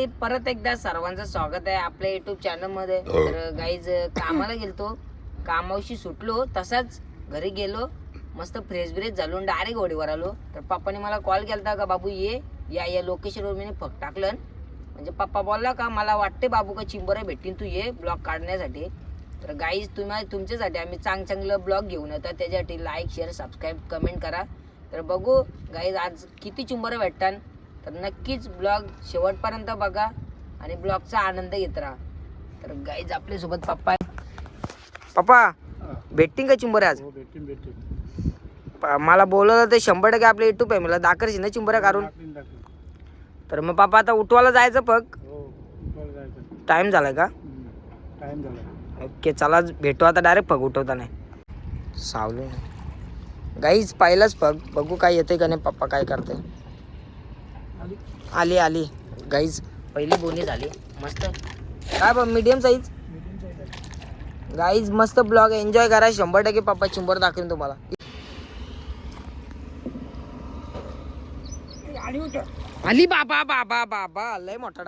मंडळी, परत एकदा सर्वांचं स्वागत आहे आपल्या युट्यूब चॅनल मध्ये. तर गाईज कामाला गेलतो, कामावशी सुटलो, तसाच घरी गेलो, मस्त फ्रेश ब्रेश झालो, डायरेक्ट गोडीवर आलो. तर पप्पाने मला कॉल केलता का बाबू या लोकेशनवर मी फक टाकलं. म्हणजे पप्पा बोलला का मला वाटते बाबू का चिंबोऱ्या भेटतील, तू ये ब्लॉग काढण्यासाठी. तर गाईज तुमच्यासाठी आम्ही चांगलं ब्लॉग घेऊन येतात, त्याच्यासाठी लाईक शेअर सबस्क्राईब कमेंट करा. तर बघू गाईज आज किती चिंबोऱ्या भेटतात. तर नक्कीच ब्लॉग शेवटपर्यंत बघा आणि ब्लॉगचा आनंद घेत राहा. तर गाईज आपल्यासोबत पप्पा आहे. पप्पा भेटतील का चिंबोऱ्या आज? मला बोलवलं तर 100% आपल्या युट्यूब आहे, मला दाखरशी ना चिंबोऱ्या काढून. तर मग पप्पा आता उठवायला जायचं पग टाइम झालाय का? ओके चला भेटू आता डायरेक्ट पग उठवता नाही सावले. गाईज पहिलाच पग बघू काय येते का नाही, पप्पा काय करते. आली गाईज पहिली बोनी झाली मस्त. काय बघ मीडियम साईज गाईज, मस्त ब्लॉग एन्जॉय करा. 100% पप्पा चिंबर दाखवेन तुम्हाला. आली बाबा बाबा बाबा, लय मोठा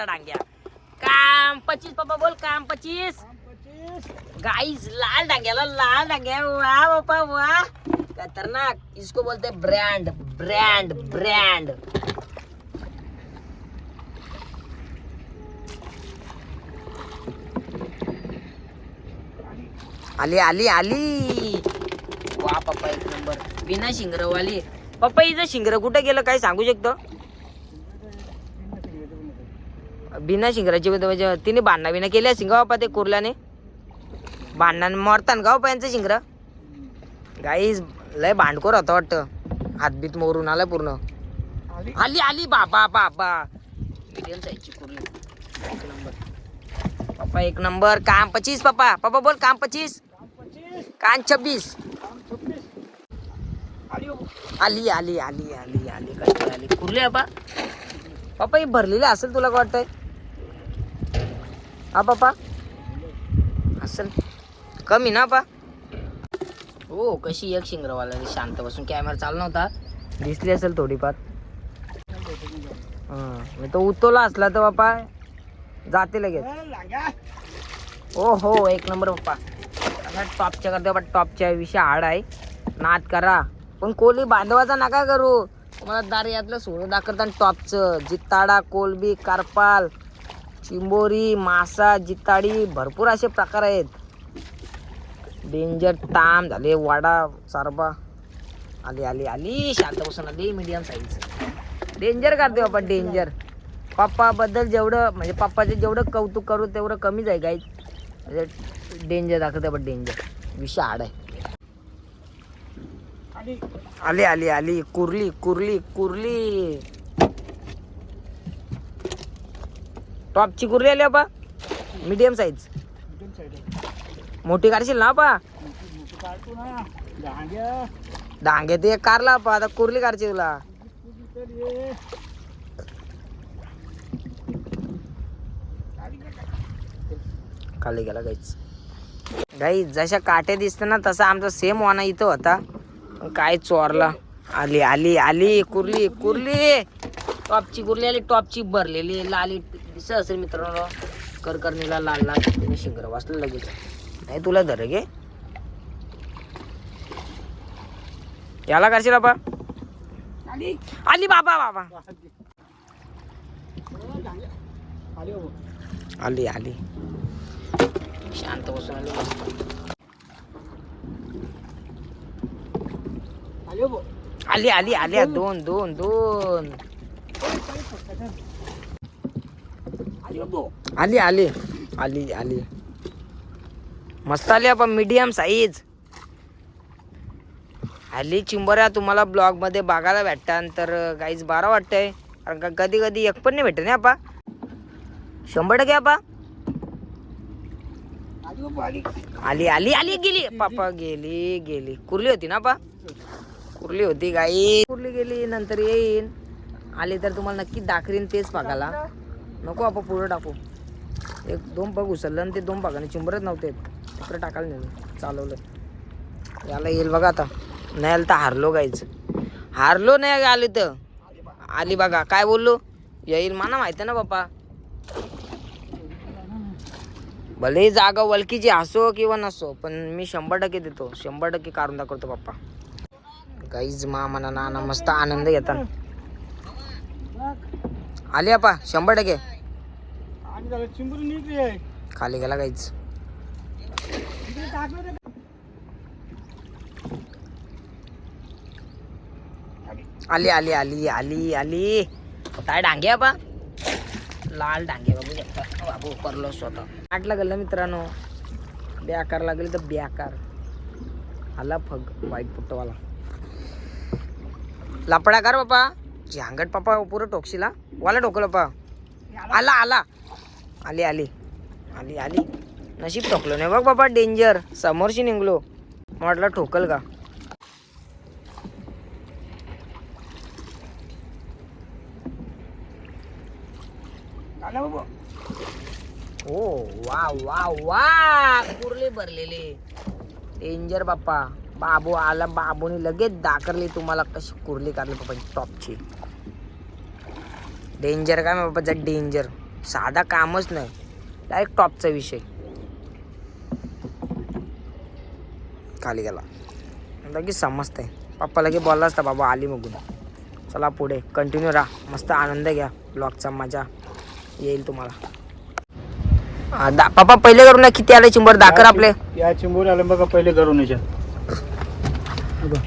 डांग्या. काम 25 पप्पा बोल, काम 25 गाईज. लाल डांग्या वाह बाबा वाह, खतरनाक. इसको बोलते ब्रँड. आली वा पप्पा एक नंबर. बिना शिंगरवाली. पप्पा हिचं शिंगर कुठे गेलं काय सांगू शकतो? बिना शिंगराची तिने भांडणा केल्या शिंगा बाप्पा, ते कुर्ल्याने भांडण मरतान गाव यांचं शिंगर. गाईज लय भांडखोर होता वाटतं, हातबीत मोरून आला पूर्ण. आली बाबा मीडियम साईजची कुर्ली एक नंबर. पप्पा एक नंबर. काम 25 पप्पा बोल, काम 25 कान 26. आली कुर्ली पप्पा ही भरलेली असेल, तुला काय वाटतंय? हा पप्पा असेल कमी ना पा. हो कशी एक शिंगरवाला शांत बसून कॅमेरा चालू नव्हता, दिसली असेल थोडीफार. मी तो उतवला असला तर बापा जाते लगेच. हो एक नंबर पप्पा. टॉपच्या करते बाबा, टॉपच्या विषय हाड आहे. नाद करा पण कोली बांधवाचा नका करू. तुम्हाला दार यातलं सोनं दाखवतात टॉपचं. जिताडा, कोलबी, कारपाल, चिंबोरी, मासा, जिताडी, भरपूर असे प्रकार आहेत. डेंजर ताम झाले, वाडा सारबा. आली शांत बसून आली मीडियम साईज. डेंजर करते बाबा डेंजर. पप्पा बद्दल जेवढं म्हणजे पप्पाचे जेवढं कौतुक करू तेवढं कमीच आहे गाईज. डेंजर दाखवते बट डेंजर विषय हाड आहे. आली कुर्ली टॉपची कुर्ली आली बाबा. मीडियम साईज मोठी काढशील ना बा? डांगे ते कारला पा, आता कुर्ली काढची तुला. खाली गेला गाईज. जशा काटे दिसते ना तसा आमचा सेम वाना इथं होता, काय चोरला. आली कुर्ली टॉपची कुर्ली आली. टॉपची भरलेली लाली दिसत असेल मित्रांनो, करकरणीला लाल तिने शिंगर वाचलं लगेच. नाही तुला धर गे याला करशील बाबा. आली बाबा आली शांत बसून आली मस्त. आली दोन आली मस्त आली आपण मीडियम साईज. हल्ली चिंबोऱ्या तुम्हाला ब्लॉग मध्ये बघायला भेटतात तर गाईज बारा वाटतंय, कारण का कधी एक पण नाही भेटत नाही आपा. 100% आपा. आली गेली पापा, गेली कुर्ली होती ना पा. कुर्ली होती गाई, कुर्ली गेली. नंतर येईन आली तर तुम्हाला नक्की दाखवीन तेच पाकाला. नको आपण पुढं टाकू. 1-2 पग उचललं आणि ते 2 पाकाने चिंबरच नव्हते तिकडे टाकायला नेलं. चालवलं याला येईल बघा. आता नाही आलं तर हारलो गाईच. हारलो नाही आली तर आली बघा. काय बोललो येईल मला माहिती ना बाप्पा. भले जागा वलकीची असो किंवा नसो, पण मी 100% देतो, 100% काढून दाखवतो बाप्पा. गाईज मामा नाना मस्त आनंद घेतात. आली आपा 100%. खाली गेला गाईज. आली आली आली आली आली. काय डांगे आपा, लाल डांगे बाबू शकता. बाबू करलो स्वतः. आटला गेलं मित्रांनो, बेकार लागेल तर बेकार. आला फग वाईट पुट्टवाला. लपडा कर बापा. झांगट पापा पुरं टोकशीला. वाला टोकलं पा. आला आला. आली आली आली आली. नशीब ठोकलो नाही बघ बाबा. डेंजर. समोरशी निघलो, म्हटलं ठोकल का. ओ वा वा वा. कुर्ले भरलेले. डेंजर बाप्पा. बाबू आला. बाबूने लगेच दाखरली तुम्हाला कशी कुर्ली काढली बाबा टॉपची. डेंजर काय बाबाचा डेंजर. साधा कामच नाही, डायरेक्ट टॉपचा विषय. खाली गेला लगेच समजतंय. पप्पा लगे बोलला असता बाबा आली मगून. चला पुढे कंटिन्यू राहा. मस्त आनंद घ्या ब्लॉगचा. मजा येईल तुम्हाला. पप्पा पहिले करून किती आले चिंबर दाखर आपले. या चिंबोरी आले बघा पहिले करून याच्या.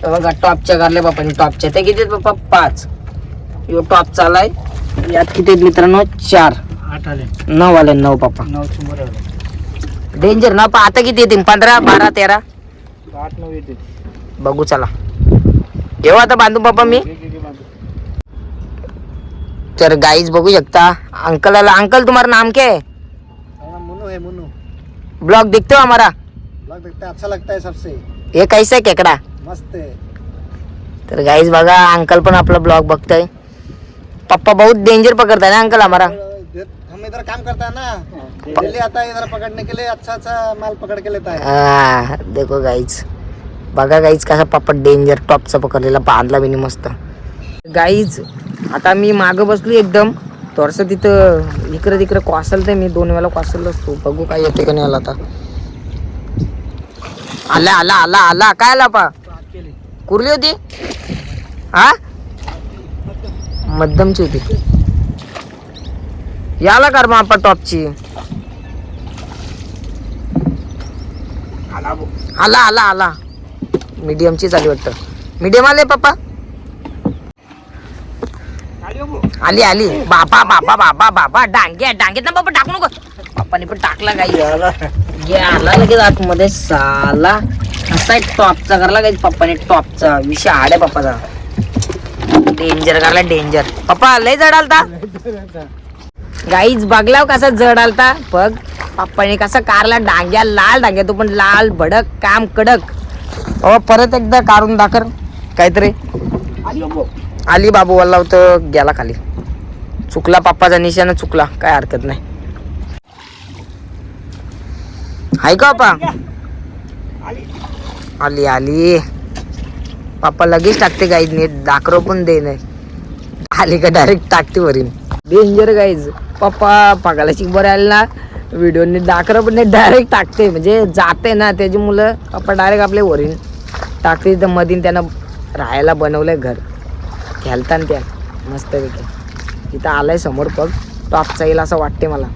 बघा टॉपच्या करले बाप्पाने. टॉपच्या ते किती पप्पा 5. यो टॉपचा आलाय. यात किती आहेत मित्रांनो 4. 8 आले. 9 आले. 9 पप्पा. 9 चिंबोरी आले. डेंजर ना पा. आता किती येतील 15 12 13 8 9 येते. बघू चला. घेऊ आता बांधून पप्पा मी. तर गाईज बघू शकता. अंकल आला. अंकल तुम्हारा नाम क्या है. मुन्नू है मुन्नू. ब्लॉग देखते हो हमारा. ब्लॉग देखते अच्छा लगता है सबसे. ये कैसा है केकडा. मस्त है. तर गाईज बघा अंकल पण आपला ब्लॉग बघताय. पप्पा बहुत डेंजर पकडता है ना अंकल हमारा. हम इधर काम करता है ना, दिल्ली आता है इधर पकड़ने के लिए. अच्छा अच्छा माल पकड़ के लेता है. देखो गाईज. बघा गाईज कसा पप्पा डेंजर टॉपचा पकडलेला बांधला बिनी मस्त. गाईज आता मी मागं बसलो एकदम. थोडस तिथं इकडे तिकडे कोसलते मी. 2 वेळा कोसललो असतो. बघू काय येते का नाही. आला आता. आला आला आला आला. काय आला पा. कुर्ली होती हा. मध्यमची होती. याला कर मग आपण टॉपची. आला आला आला. मीडियमची झाली वाटतं. मीडियम आले पप्पा. आली आली. बाबा बाबा बाबा बाबा. डांगे डांगेत ना बाबा टाकू नको. पप्पाने पण टाकला काही. आला लगेच आतमध्ये साला. असा एक टॉपचा करला काही पप्पाने. टॉपचा विषय आडे पप्पाचा. डेंजर करला डेंजर. पप्पा लय जड आलता गाईज. बघलाव कसा जड आलता बघ. पप्पाने कसा कारला डांग्या. लाल डांग्या. तो पण लाल भडक काम कडक. परत एकदा काढून दाखर काहीतरी. आली बाबू वाला होतं. गेला खाली. चुकला पप्पाचा निशाणा चुकला. काय हरकत नाही. हाय का पप्पा. आली आली. पप्पा लगेच टाकते गाईज. नीट दाखरो पण दे नाही. आली का डायरेक्ट टाकते वरील. Danger guys. पप्पा पगाला शिकबर आले ना व्हिडिओ दाखर पण नाही डायरेक्ट टाकते. म्हणजे जाते ना त्याची मुलं. पप्पा डायरेक्ट आपले वरील टाकते. तिथं मधीन त्यानं राहायला बनवलंय घर. खेळताना त्या मस्त पैकी. तिथं आलाय समोर पग. टॉपचा येईल असं वाटते मला.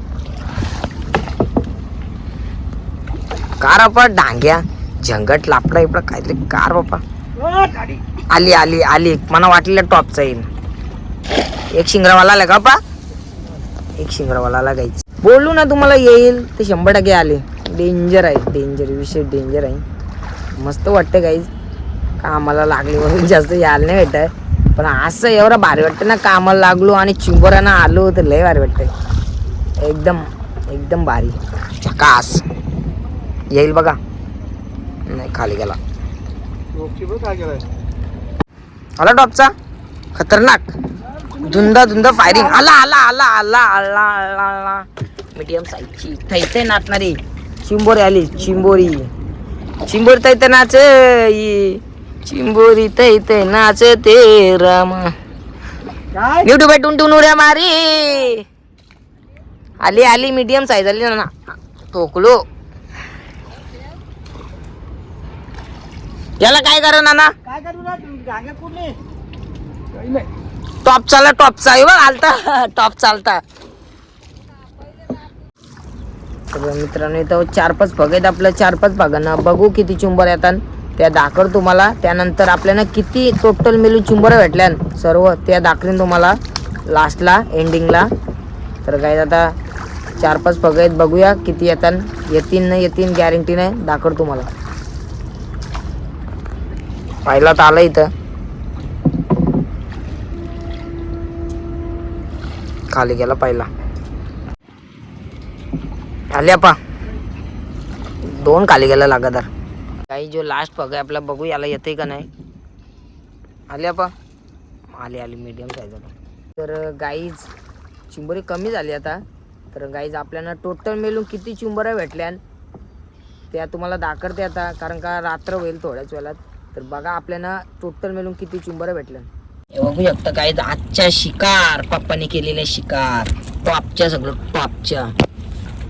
कार बापा डांग्या झंगट लापडा इपडा काहीतरी कार बापा. आली आली आली. मला वाटलेलं टॉपचा येईल. एक शिंगरावाला आला का पा. एक शिंगरावाला आला गाईच. बोलू ना तुम्हाला येईल ते 100% आले. डेंजर आहे. डेंजर विषय डेंजर आहे. मस्त वाटतं गाईज. कामाला लागले वरून जास्त यायला नाही भेटत. पण असं एवढं भारी वाटतं ना. कामाला लागलो आणि चिंबोरांना आलो तर लय भारी वाटतंय. एकदम एकदम भारी झकास. येईल बघा. नाही खाली गेला. आला टॉपचा खतरनाक. धुंदा धुंदा फायरिंग. आला आला आला आला आला आला आला. मीडियम साईजची थैते नाचणारी चिंबोरी आली. चिंबोरी चिंबोरी तैते नाच. चिंबोरी तैते नाच ते राम. काय ड्युटी भेटून टून उड्या मारी. आली आली मीडियम साईज आली ना. ठोकलो. याला काय करा नाना. काय करू ना गांग्या कुठली टॉप चालला टॉपचा आहे बघ आलता टॉप चालता. तर मित्रांनो इथं 4-5 पग आहेत आपल्या. 4-5 पगांना बघू किती चुंबर येतात त्या दाखर तुम्हाला. त्यानंतर आपल्याला किती टोटल मिळून चुंबर भेटल्या सर्व त्या दाखवीन तुम्हाला लास्टला एंडिंगला. तर काय आता 4-5 पग आहेत बघूया किती येतात. येतील नाही येतील गॅरंटी नाही दाखर तुम्हाला. पाहिला तर आला इथं खाली गेला पहिला. आले आपा 2 खाली गेला लगातार. काही जो लास्ट पग आहे आपला बघू याला येते का नाही. आले आपा आली आली मीडियम साईज. तर गाईज चिंबोरी कमी झाली आता. तर गाईज आपल्याला टोटल मिळून किती चिंबऱ्या भेटल्या त्या तुम्हाला दाखवते आता, कारण का रात्र होईल थोड्याच वेळात. तर बघा आपल्याला टोटल मिळून किती चिंबऱ्या भेटल्या. हे बघू शकता काय आजच्या शिकार पप्पाने केलेले शिकार टॉपच्या सगळं टॉपच्या.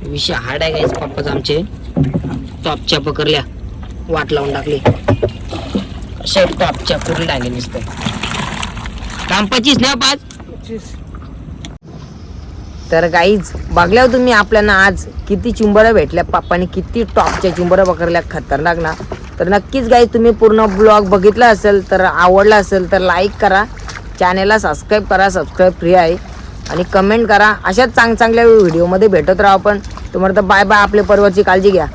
विषय हार्ड आहे गाईज. पप्पाच आमचे टॉपच्या पकडल्या वाट लावून टाकली अशा टॉपच्या कुठे टाकले नुसतं काम 25 ना 5. तर गाईज बघल्यावर तुम्ही आपल्याला आज किती चिंबऱ्या भेटल्या पप्पाने किती टॉपच्या चिंबऱ्या पकडल्या खतरनाक ना. तर नक्कीच गाईज तुम्ही पूर्ण ब्लॉग बघितला असेल तर आवडला असेल तर लाईक करा, चॅनेलला सबस्क्राईब करा. सबस्क्राईब फ्री आहे. आणि कमेंट करा. अशाच चांगल्या व्हिडिओमध्ये भेटत राहू आपण. तुम्हाला तर बाय बाय. आपल्या परिवारची काळजी घ्या.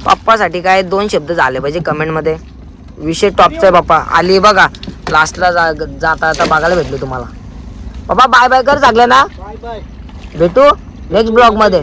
पप्पासाठी काय 2 शब्द झाले पाहिजे कमेंटमध्ये. विषय टॉपचा आहे पप्पा. आली बघा लास्टला जाता आता बघायला भेटलो तुम्हाला. पप्पा बाय बाय कर चांगलं ना. बाय बाय भेटू नेक्स्ट ब्लॉग मध्ये.